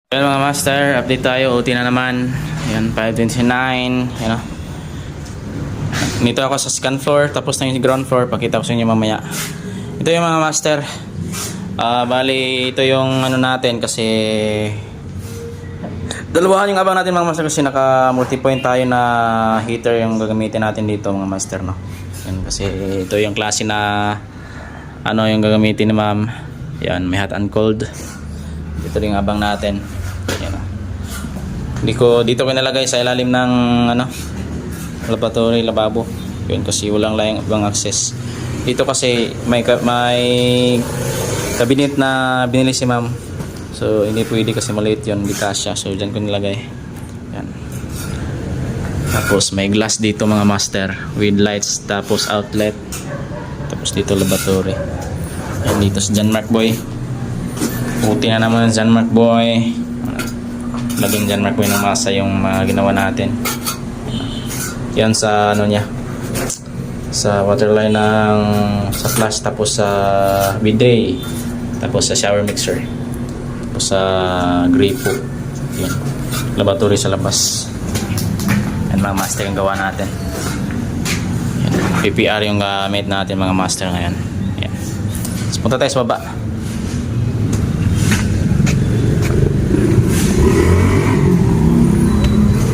Yan mga master, update tayo. OT na naman. Yan, 5:29. Yan o. Dito ako sa second floor, tapos na yung ground floor. Pakita ko sa inyo mamaya. Ito yung mga master. Bali, ito yung ano natin kasi dalawahan yung abang natin mga master kasi naka multi-point tayo na heater yung gagamitin natin dito mga master, no. Yan, kasi ito yung klase na ano yung gagamitin ni ma'am. Yan, may hot and cold. Ito rin yung abang natin. Yan, dito ko nilagay sa ilalim ng ano, lavatory, lababo. Yun, kasi walang layang ibang access. Dito kasi may cabinet na binili si ma'am. So hindi pwede kasi maliit yun, hindi kasya. So dyan ko nilagay. Yan. Tapos may glass dito mga master with lights, tapos outlet. Tapos dito lavatory. Yan, dito si John Mark Boy. Puti na naman John Mark Boy. Laging John Mark Boy ng masa yung ginawa natin. Yan sa ano niya, sa waterline ng sa flash, tapos sa bidet, tapos sa shower mixer, tapos sa gripo. Yan, lavatory sa labas. Yan mga master yung gawa natin. Yan, PPR yung gamit natin mga master ngayon. Yan. So, punta tayo sa baba.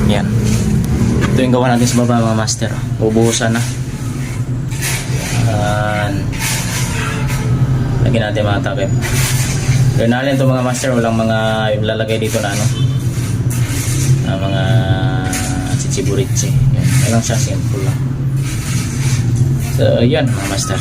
Yan, ito yung gawa natin sa baba mga master. Bubuhusan na. Lagyan natin mga takip. Gawin natin ito mga master. Walang mga ilalagay dito na ano, na mga chichiburitsi. Yan lang siya, simple lang. So yan mga master.